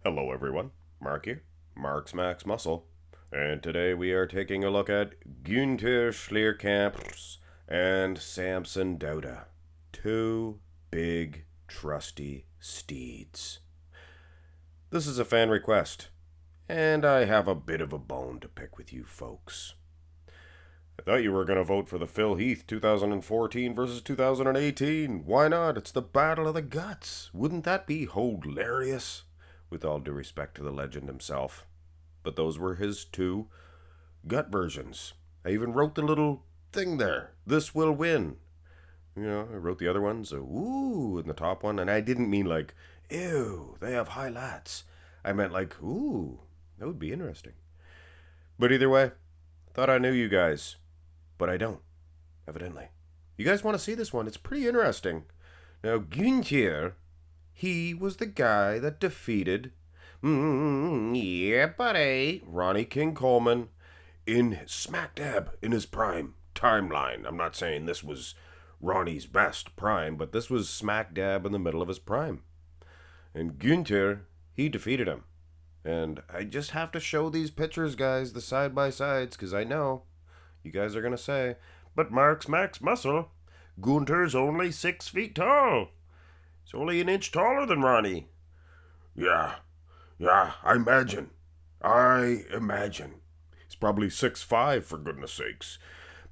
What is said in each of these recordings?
Hello everyone, Mark here, Mark's Max Muscle, and today we are taking a look at Gunter Schlierkamp and Samson Dauda. Two big, trusty steeds. This is a fan request, and I have a bit of a bone to pick with you folks. I thought you were going to vote for the Phil Heath 2014 versus 2018. Why not? It's the battle of the guts. Wouldn't that be hilarious? With all due respect to the legend himself. But those were his two gut versions. I even wrote the little thing there. This will win. You know, I wrote the other ones, ooh, in the top one, and I didn't mean like, ew, they have high lats. I meant like, ooh, that would be interesting. But either way, thought I knew you guys. But I don't, evidently. You guys want to see this one? It's pretty interesting. Now, Gunter, he was the guy that defeated, yeah, buddy, Ronnie King Coleman in smack dab in his prime timeline. I'm not saying this was Ronnie's best prime, but this was smack dab in the middle of his prime. And Gunter, he defeated him. And I just have to show these pictures, guys, the side-by-sides, because I know you guys are going to say, but Mark's Max Muscle, Gunter's only 6 feet tall. He's only an inch taller than Ronnie. Yeah, I imagine. He's probably 6'5", for goodness sakes.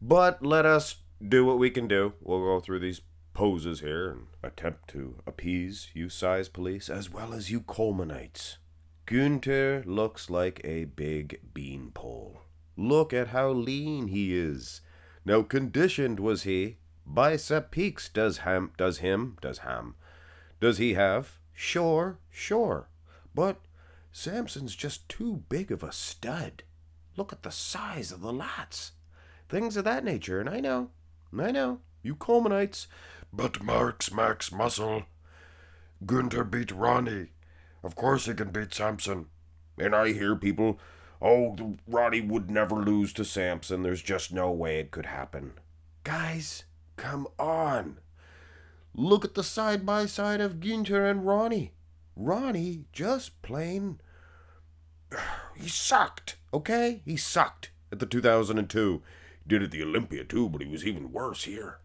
But let us do what we can do. We'll go through these poses here and attempt to appease you size police as well as you Colemanites. Gunter looks like a big beanpole. Look at how lean he is. Now conditioned was he. Bicep peaks does he have? Sure. But Samson's just too big of a stud. Look at the size of the lats. Things of that nature, and I know, you Colemanites. But Mark's Max Muscle, Gunter beat Ronnie. Of course he can beat Samson. And I hear people, oh, Ronnie would never lose to Samson. There's just no way it could happen. Guys, come on. Look at the side-by-side of Gunter and Ronnie. Ronnie just plain... He sucked, okay? He sucked at the 2002. He did at the Olympia too, but he was even worse here.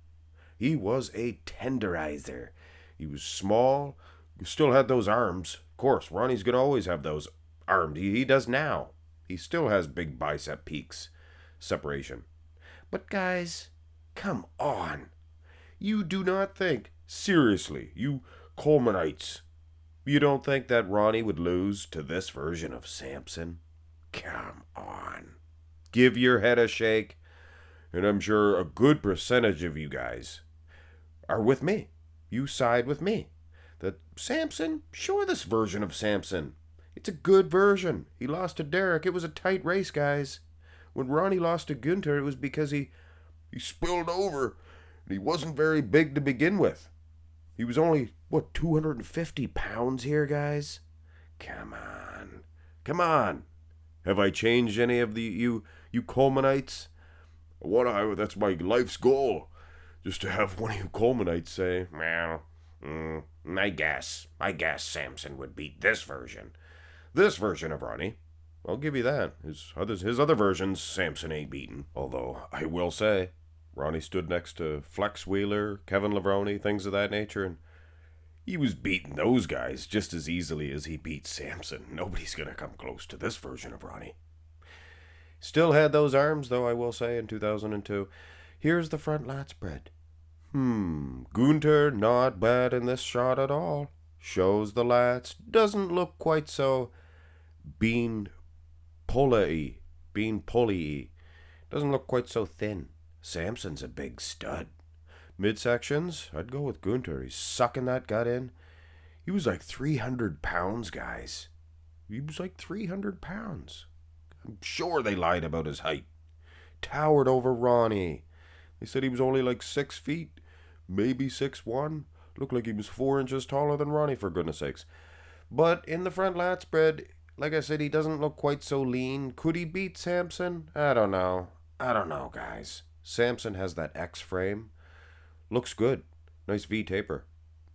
He was a tenderizer. He was small. He still had those arms. Of course, Ronnie's going to always have those arms. He does now. He still has big bicep peaks. Separation. But guys, come on. You do not think, seriously, you Colemanites, you don't think that Ronnie would lose to this version of Samson? Come on. Give your head a shake, and I'm sure a good percentage of you guys are with me. You side with me. That Samson, sure, this version of Samson, it's a good version. He lost to Derek. It was a tight race, guys. When Ronnie lost to Gunter, it was because he spilled over. He wasn't very big to begin with. He was only, 250 pounds here, guys? Come on. Have I changed any of you Colemanites? That's my life's goal. Just to have one of you Colemanites say, well, I guess Samson would beat this version. This version of Ronnie. I'll give you that. His other versions, Samson ain't beaten. Although, I will say, Ronnie stood next to Flex Wheeler, Kevin Levrone, things of that nature, and he was beating those guys just as easily as he beat Samson. Nobody's going to come close to this version of Ronnie. Still had those arms, though, I will say, in 2002. Here's the front lat spread. Gunter not bad in this shot at all. Shows the lats. Doesn't look quite so bean pulley. Doesn't look quite so thin. Samson's a big stud. Midsections, I'd go with Gunter. He's sucking that gut in. He was like 300 pounds, guys. He was like 300 pounds. I'm sure they lied about his height. Towered over Ronnie. They said he was only like 6 feet, maybe 6'1". Looked like he was 4 inches taller than Ronnie, for goodness sakes. But in the front lat spread, like I said, he doesn't look quite so lean. Could he beat Samson? I don't know, guys. Samson has that X frame. Looks good. Nice V taper.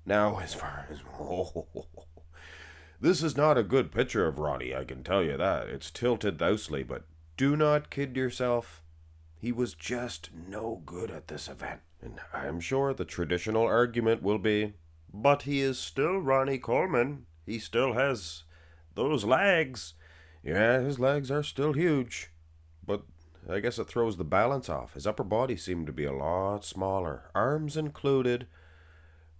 Now, as far as... This is not a good picture of Ronnie, I can tell you that. It's tilted thusly, but do not kid yourself. He was just no good at this event. And I'm sure the traditional argument will be, but he is still Ronnie Coleman. He still has those legs. Yeah, his legs are still huge. But I guess it throws the balance off. His upper body seemed to be a lot smaller, arms included.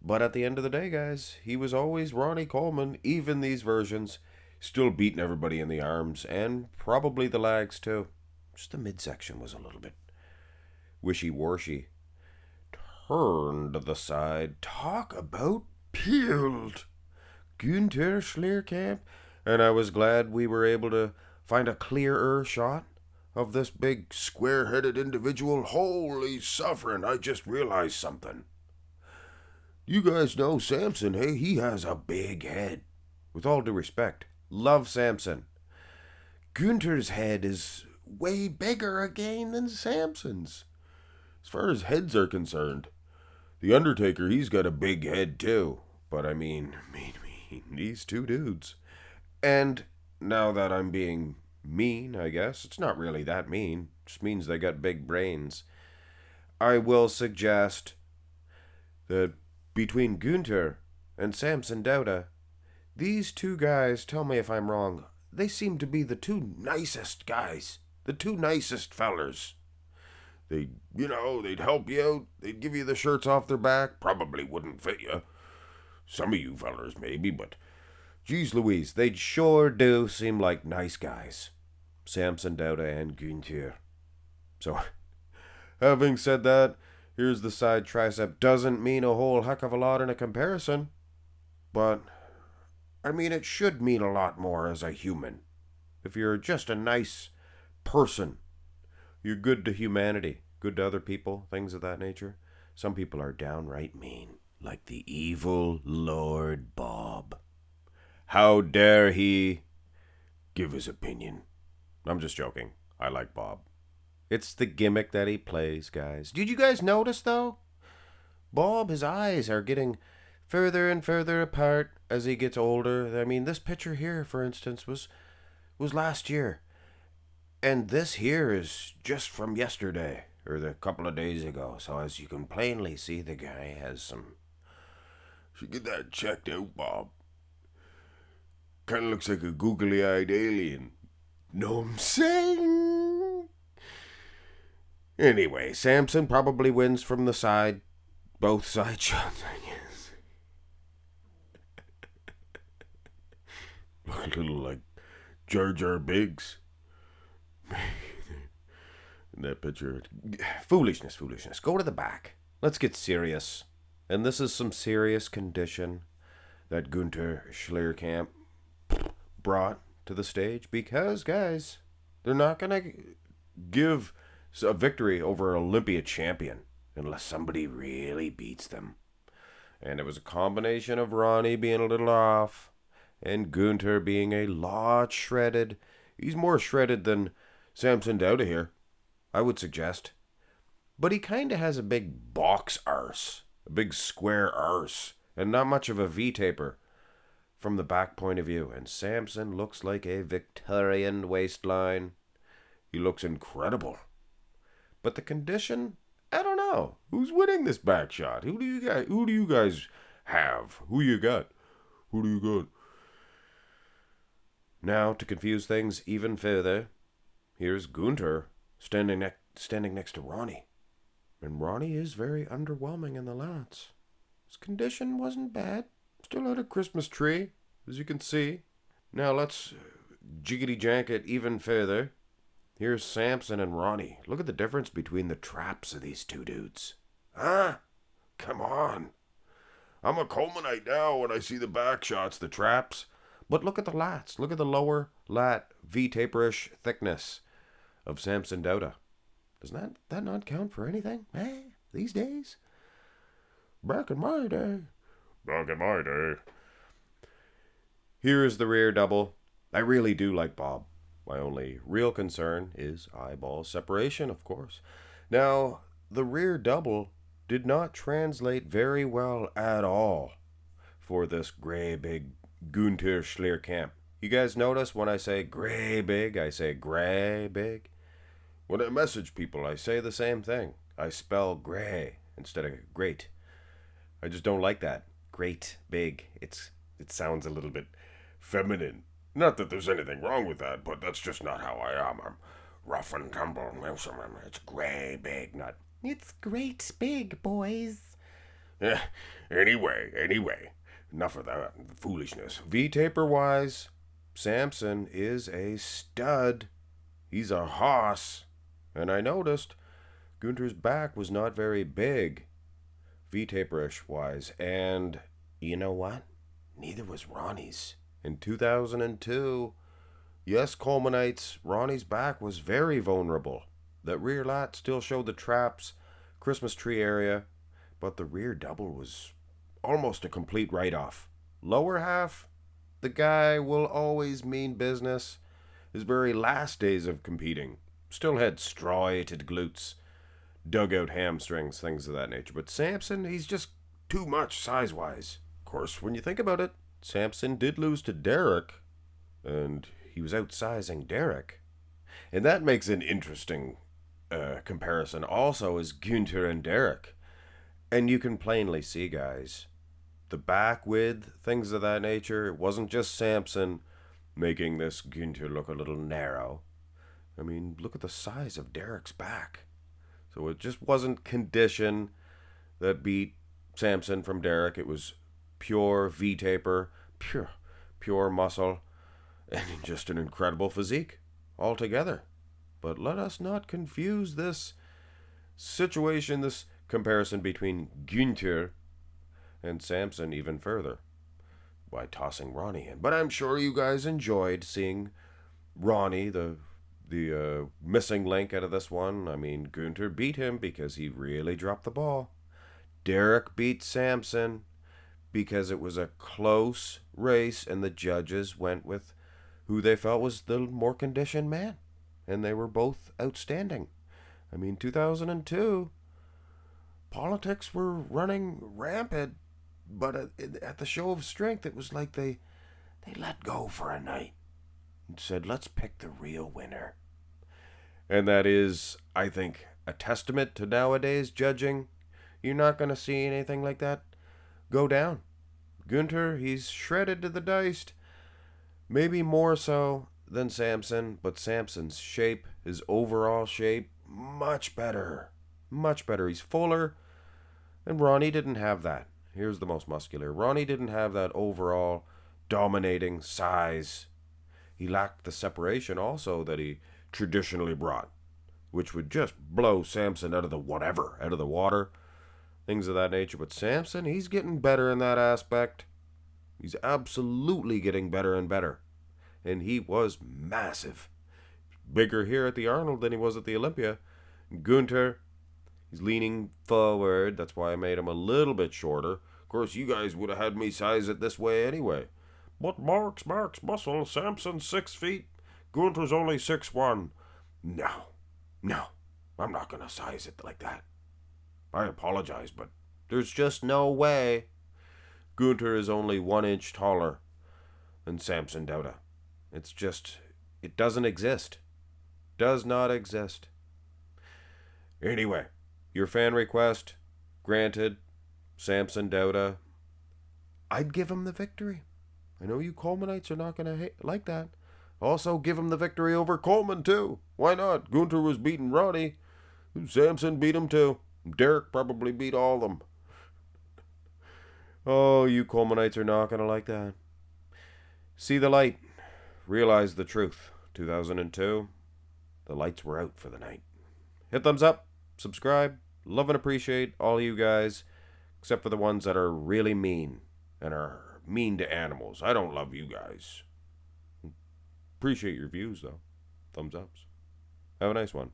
But at the end of the day, guys, he was always Ronnie Coleman, even these versions, still beating everybody in the arms and probably the legs too. Just the midsection was a little bit wishy-washy. Turn to the side. Talk about peeled. Gunter Schlierkamp. And I was glad we were able to find a clearer shot of this big square-headed individual. Holy suffering, I just realized something. You guys know Samson, hey? He has a big head. With all due respect, love Samson. Gunter's head is way bigger again than Samson's. As far as heads are concerned, the Undertaker, he's got a big head too. But I mean, these two dudes. And now that I'm being mean, I guess, it's not really that mean. It just means they got big brains. I will suggest that between Gunter and Samson Dauda, these two guys, tell me if I'm wrong, they seem to be the two nicest guys, the two nicest fellers. They'd help you out, they'd give you the shirts off their back, probably wouldn't fit you. Some of you fellers maybe, but geez Louise, they sure do seem like nice guys. Samson Dauda and Gunter. So, having said that, here's the side tricep. Doesn't mean a whole heck of a lot in a comparison. But, I mean, it should mean a lot more as a human. If you're just a nice person, you're good to humanity, good to other people, things of that nature. Some people are downright mean, like the evil Lord Bob. How dare he give his opinion? I'm just joking. I like Bob. It's the gimmick that he plays, guys. Did you guys notice, though? Bob, his eyes are getting further and further apart as he gets older. I mean, this picture here, for instance, was last year. And this here is just from yesterday, or a couple of days ago. So as you can plainly see, the guy has some... Should get that checked out, Bob. Kind of looks like a googly-eyed alien. Know what I'm saying? Anyway, Samson probably wins from the side. Both side shots, I guess. Look a little like Jar Jar Binks. In that picture. Foolishness. Go to the back. Let's get serious. And this is some serious condition that Gunter Schlierkamp brought to the stage, because, guys, they're not going to give a victory over an Olympia champion unless somebody really beats them. And it was a combination of Ronnie being a little off and Gunter being a lot shredded. He's more shredded than Samson Dauda here, I would suggest. But he kind of has a big box arse, a big square arse, and not much of a V-taper from the back point of view. And Samson looks like a Victorian waistline. He looks incredible. But the condition, I don't know. Who's winning this back shot? Who do you guys have? Who you got? Now, to confuse things even further, here's Gunter standing next to Ronnie. And Ronnie is very underwhelming in the lats. His condition wasn't bad. Still had a Christmas tree, as you can see. Now let's jiggity jank it even further. Here's Samson and Ronnie. Look at the difference between the traps of these two dudes. Huh? Come on. I'm a Colemanite now when I see the back shots, the traps. But look at the lats. Look at the lower lat V-taperish thickness of Samson Dauda. Doesn't that not count for anything? These days? Back in my day. Here is the rear double. I really do like Bob. My only real concern is eyeball separation, of course. Now, the rear double did not translate very well at all for this gray big Gunter Schlierkamp. You guys notice when I say gray big, I say gray big? When I message people, I say the same thing. I spell gray instead of great. I just don't like that. Great big. It sounds a little bit feminine. Not that there's anything wrong with that, but that's just not how I am. I'm rough and tumble. It's gray big, not it's great big, boys. Anyway. Enough of that foolishness. V-taper wise, Samson is a stud. He's a hoss. And I noticed Gunter's back was not very big, V-taperish wise. And you know what? Neither was Ronnie's. In 2002, yes, Colemanites, Ronnie's back was very vulnerable. That rear lat still showed the traps, Christmas tree area, but the rear double was almost a complete write-off. Lower half, the guy will always mean business. His very last days of competing still had striated glutes, dugout hamstrings, things of that nature. But Samson, he's just too much size-wise. Of course, when you think about it, Samson did lose to Derek, and he was outsizing Derek. And that makes an interesting comparison also is Gunter and Derek. And you can plainly see, guys, the back width, things of that nature. It wasn't just Samson making this Gunter look a little narrow. I mean, look at the size of Derek's back. So it just wasn't condition that beat Samson from Derek. It was pure V-taper, pure muscle, and just an incredible physique altogether. But let us not confuse this situation, this comparison between Gunter and Samson even further by tossing Ronnie in. But I'm sure you guys enjoyed seeing Ronnie, the missing link out of this one. I mean, Gunter beat him because he really dropped the ball. Derek beat Samson because it was a close race and the judges went with who they felt was the more conditioned man. And they were both outstanding. I mean, 2002, politics were running rampant, but at the show of strength, it was like they let go for a night and said, let's pick the real winner. And that is, I think, a testament to nowadays judging. You're not going to see anything like that go down. Gunter, he's shredded to the diced. Maybe more so than Samson, but Samson's shape, his overall shape, much better. Much better. He's fuller. And Ronnie didn't have that. Here's the most muscular. Ronnie didn't have that overall dominating size. He lacked the separation also that he traditionally brought, which would just blow Samson out of the water, things of that nature. But Samson, he's getting better in that aspect. He's absolutely getting better and better. And he was massive. Bigger here at the Arnold than he was at the Olympia. Gunter, he's leaning forward. That's why I made him a little bit shorter. Of course, you guys would have had me size it this way anyway. But Mark's muscle. Samson's 6 feet. Gunter's only 6'1". No. I'm not going to size it like that. I apologize, but there's just no way. Gunter is only 1 inch taller than Samson Dauda. It doesn't exist. Does not exist. Anyway, your fan request, granted, Samson Dauda, I'd give him the victory. I know you Colemanites are not going to like that. Also, give him the victory over Coleman, too. Why not? Gunter was beating Ronnie. Samson beat him, too. Derek probably beat all of them. Oh, you Colemanites are not going to like that. See the light. Realize the truth. 2002, the lights were out for the night. Hit thumbs up. Subscribe. Love and appreciate all you guys, except for the ones that are really mean and are mean to animals. I don't love you guys. Appreciate your views, though. Thumbs ups. Have a nice one.